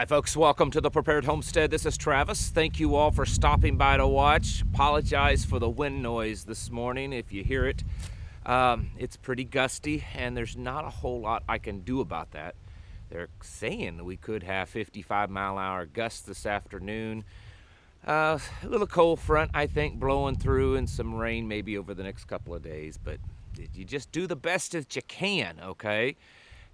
Hi folks, welcome to the Prepared Homestead. This is Travis. Thank you all for stopping by to watch. Apologize for the wind noise this morning if you hear it. It's pretty gusty and there's not a whole lot I can do about that. They're saying we could have 55-mile-an-hour gusts this afternoon. A little cold front, I think, blowing through, and some rain maybe over the next couple of days, but you just do the best that you can, okay?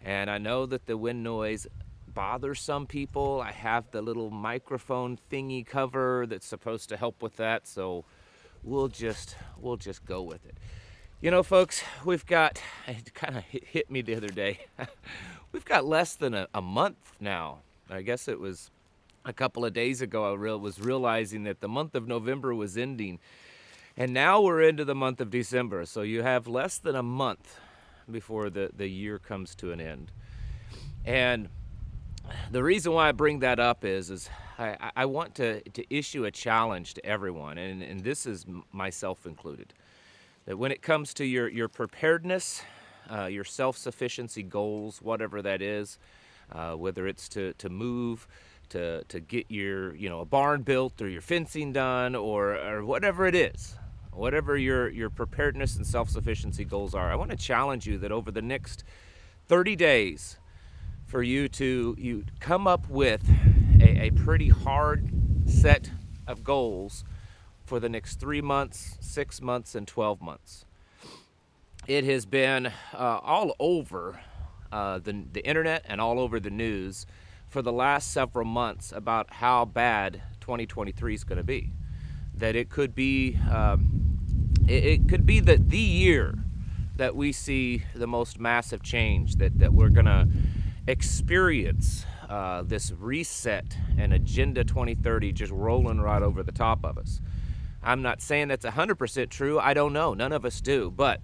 And I know that the wind noise bothers some people. I have the little microphone thingy cover that's supposed to help with that, so we'll just go with it. You know, folks, it kind of hit me the other day. We've got less than a month now. I guess it was a couple of days ago I was realizing that the month of November was ending, and now we're into the month of December, so you have less than a month before the year comes to an end. And the reason why I bring that up is I want to issue a challenge to everyone, and this is myself included, that when it comes to your preparedness, your self-sufficiency goals, whatever that is, whether it's to move, to get your a barn built or your fencing done or whatever it is, whatever your preparedness and self-sufficiency goals are, I want to challenge you that over the next 30 days, for you to come up with a pretty hard set of goals for the next 3 months, 6 months, and 12 months. It has been all over the internet and all over the news for the last several months about how bad 2023 is going to be. That it could be the year that we see the most massive change, that we're going to experience this reset and Agenda 2030 just rolling right over the top of us. I'm not saying that's 100% true. I don't know. None of us do. But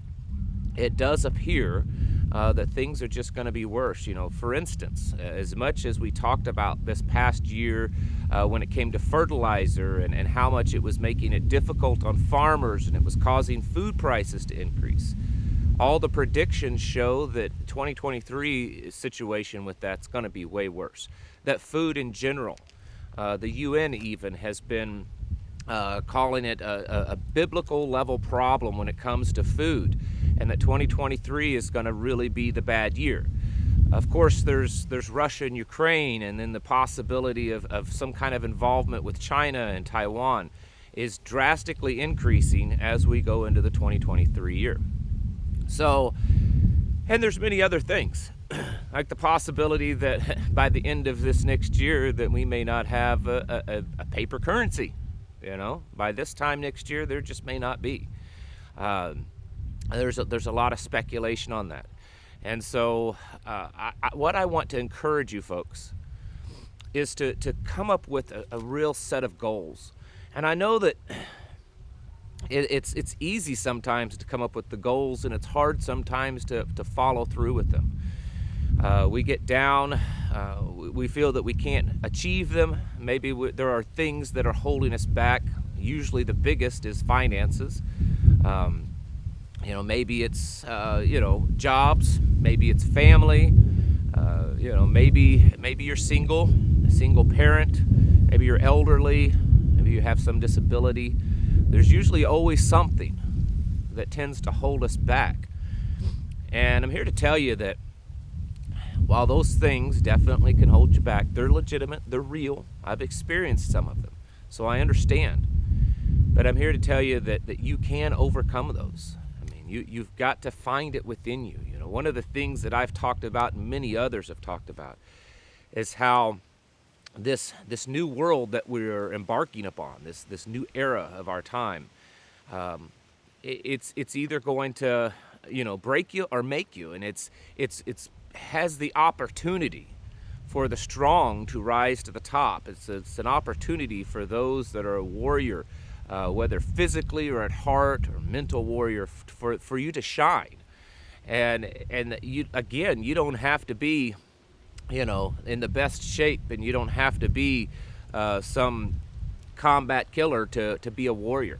it does appear that things are just going to be worse. For instance, as much as we talked about this past year when it came to fertilizer and how much it was making it difficult on farmers and it was causing food prices to increase, all the predictions show that 2023 situation with that's going to be way worse. That food in general, the UN even has been calling it a biblical level problem when it comes to food, and that 2023 is going to really be the bad year. Of course, there's Russia and Ukraine, and then the possibility of some kind of involvement with China and Taiwan is drastically increasing as we go into the 2023 year. So, and there's many other things, like the possibility that by the end of this next year that we may not have a paper currency. By this time next year, there just may not be. There's a lot of speculation on that. And so what I want to encourage you folks is to come up with a real set of goals. And I know that it's easy sometimes to come up with the goals, and it's hard sometimes to follow through with them. We get down, we feel that we can't achieve them. Maybe there are things that are holding us back. Usually the biggest is finances. Maybe it's jobs, maybe it's family, maybe you're a single parent, maybe you're elderly, maybe you have some disability. There's usually always something that tends to hold us back. And I'm here to tell you that while those things definitely can hold you back, they're legitimate, they're real. I've experienced some of them, so I understand. But I'm here to tell you that you can overcome those. I mean, you've got to find it within you. One of the things that I've talked about and many others have talked about is how this new world that we're embarking upon, this new era of our time, it's either going to break you or make you, and it's has the opportunity for the strong to rise to the top. It's an opportunity for those that are a warrior, whether physically or at heart or mental warrior, for you to shine. And you don't have to be in the best shape, and you don't have to be some combat killer to be a warrior.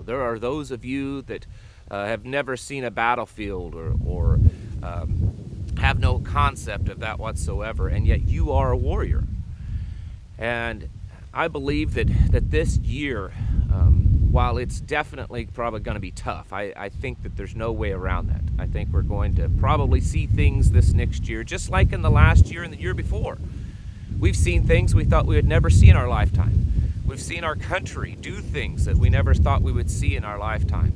There are those of you that have never seen a battlefield or have no concept of that whatsoever, and yet you are a warrior. And I believe that this year, while it's definitely probably going to be tough, I think that there's no way around that. I think we're going to probably see things this next year, just like in the last year and the year before. We've seen things we thought we would never see in our lifetime. We've seen our country do things that we never thought we would see in our lifetime.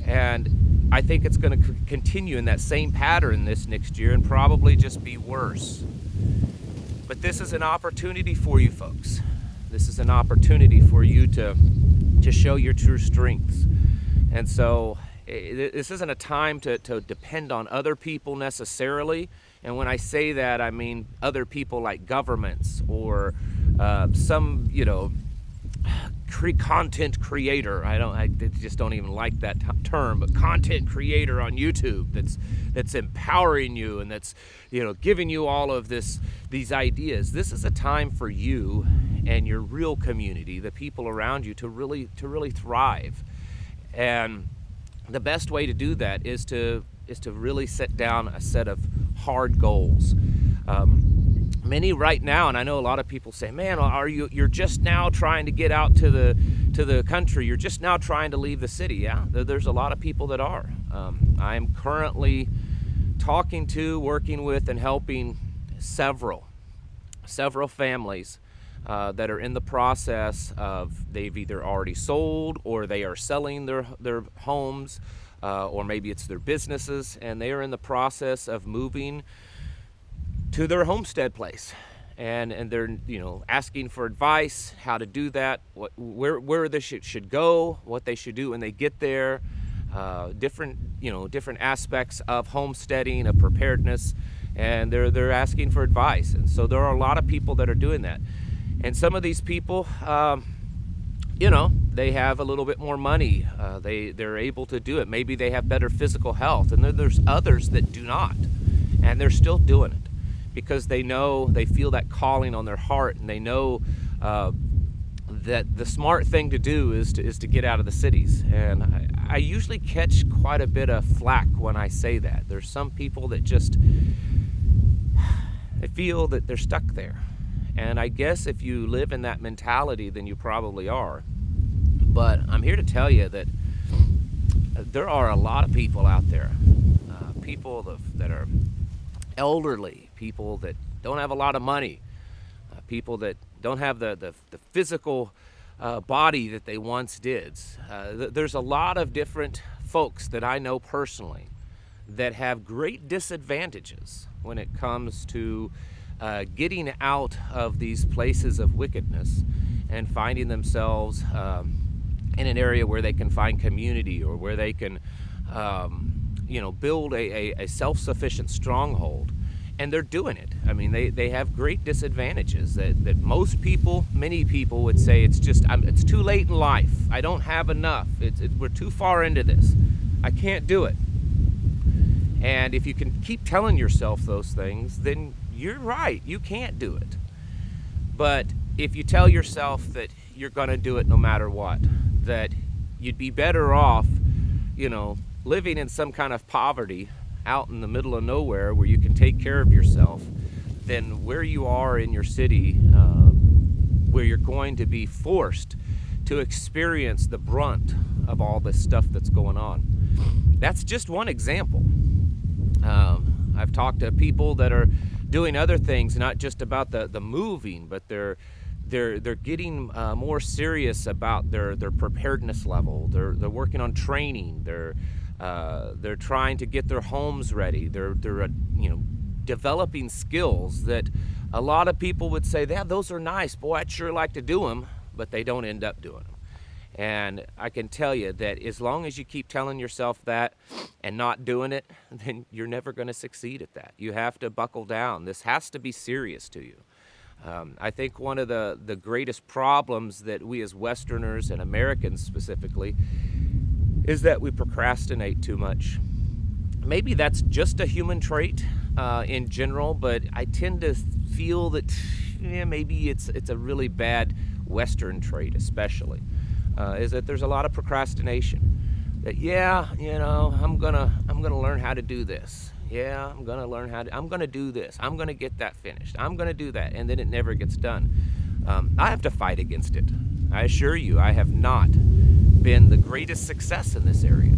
And I think it's going to continue in that same pattern this next year and probably just be worse. But this is an opportunity for you folks. This is an opportunity for you to show your true strengths. And so this isn't a time to depend on other people necessarily. And when I say that, I mean other people like governments or some, content creator. I just don't even like that term, but content creator on YouTube that's empowering you and that's giving you all of these ideas. This is a time for you and your real community, the people around you, to really thrive. And the best way to do that is to really set down a set of hard goals. Many right now, and I know a lot of people say, man, you're just now trying to get out to the country, you're just now trying to leave the city. Yeah, there's a lot of people that are. I'm currently working with and helping several families that are in the process of, they've either already sold or they are selling their homes, or maybe it's their businesses, and they are in the process of moving to their homestead place, and they're asking for advice how to do that, where they should go, what they should do when they get there, different aspects of homesteading, of preparedness, and they're asking for advice. And so there are a lot of people that are doing that, and some of these people they have a little bit more money, they're able to do it, maybe they have better physical health, and then there's others that do not, and they're still doing it because they feel that calling on their heart, and they know that the smart thing to do is to get out of the cities. And I usually catch quite a bit of flack when I say that. There's some people that they feel that they're stuck there. And I guess if you live in that mentality, then you probably are. But I'm here to tell you that there are a lot of people out there, people that are elderly, people that don't have a lot of money, people that don't have the physical body that they once did. There's a lot of different folks that I know personally that have great disadvantages when it comes to getting out of these places of wickedness and finding themselves in an area where they can find community, or where they can build a self-sufficient stronghold. And they're doing it. I mean, they have great disadvantages that many people would say, it's too late in life. I don't have enough. We're too far into this. I can't do it. And if you can keep telling yourself those things, then you're right. You can't do it. But if you tell yourself that you're going to do it no matter what, that you'd be better off, living in some kind of poverty out in the middle of nowhere where you can take care of yourself, than where you are in your city, where you're going to be forced to experience the brunt of all this stuff that's going on. That's just one example. I've talked to people that are doing other things, not just about the moving, but they're getting more serious about their preparedness level. They're working on training. They're trying to get their homes ready. They're developing skills that a lot of people would say, yeah, those are nice. Boy, I'd sure like to do them, but they don't end up doing them. And I can tell you that as long as you keep telling yourself that and not doing it, then you're never going to succeed at that. You have to buckle down. This has to be serious to you. I think one of the greatest problems that we as Westerners and Americans specifically is that we procrastinate too much. Maybe that's just a human trait in general, but I tend to feel that maybe it's a really bad Western trait, especially, is that there's a lot of procrastination. That I'm gonna learn how to do this. Yeah, I'm gonna do this. I'm gonna get that finished. I'm gonna do that, and then it never gets done. I have to fight against it. I assure you, I have not been the greatest success in this area.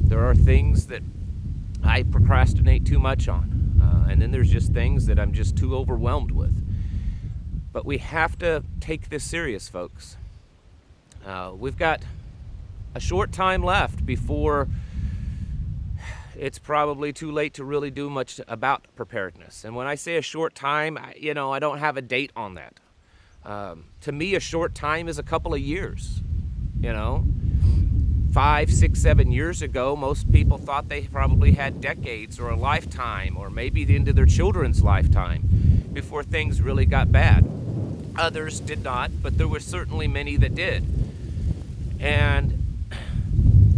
There are things that I procrastinate too much on, and then there's just things that I'm just too overwhelmed with. But we have to take this serious, folks. We've got a short time left before it's probably too late to really do much about preparedness. And when I say a short time, I don't have a date on that. To me, a short time is a couple of years. 5, 6, 7 years ago, most people thought they probably had decades or a lifetime or maybe the end of their children's lifetime before things really got bad. Others did not, but there were certainly many that did. And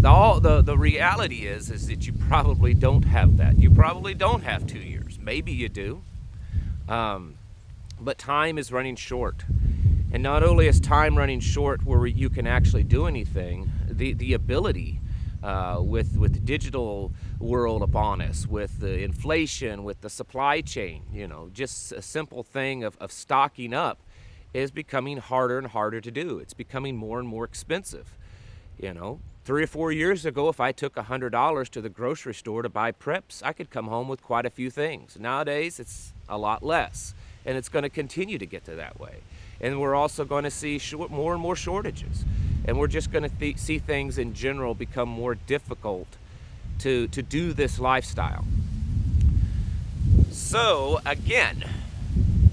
the reality is that you probably don't have that. You probably don't have 2 years. Maybe you do. But time is running short. And not only is time running short where you can actually do anything, the ability with the digital world upon us, with the inflation, with the supply chain, just a simple thing of stocking up is becoming harder and harder to do. It's becoming more and more expensive. 3 or 4 years ago, if I took $100 to the grocery store to buy preps, I could come home with quite a few things. Nowadays, it's a lot less, and it's going to continue to get to that way. And we're also going to see more and more shortages, and we're just going to see things in general become more difficult to do this lifestyle. So again,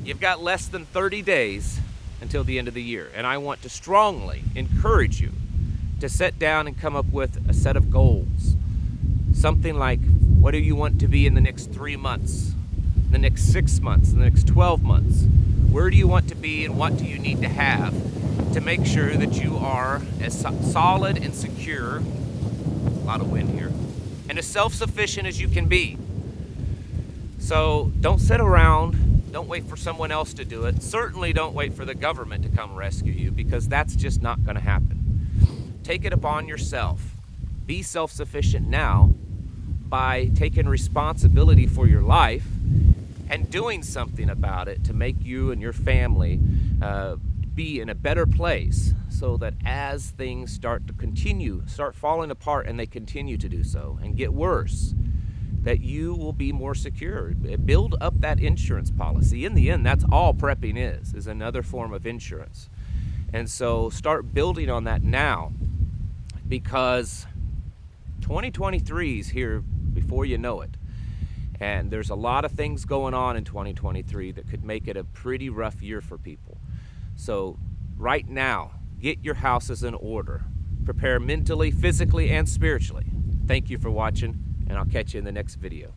you've got less than 30 days until the end of the year, and I want to strongly encourage you to sit down and come up with a set of goals. Something like, what do you want to be in the next 3 months, the next 6 months, the next 12 months? Where do you want to be, and what do you need to have to make sure that you are as solid and secure, a lot of wind here, and as self-sufficient as you can be? So don't sit around, don't wait for someone else to do it. Certainly don't wait for the government to come rescue you, because that's just not going to happen. Take it upon yourself. Be self-sufficient now by taking responsibility for your life and doing something about it to make you and your family be in a better place, so that as things start falling apart, and they continue to do so and get worse, that you will be more secure. Build up that insurance policy. In the end, that's all prepping is another form of insurance. And so start building on that now, because 2023 is here before you know it. And there's a lot of things going on in 2023 that could make it a pretty rough year for people. So right now, get your houses in order. Prepare mentally, physically, and spiritually. Thank you for watching, and I'll catch you in the next video.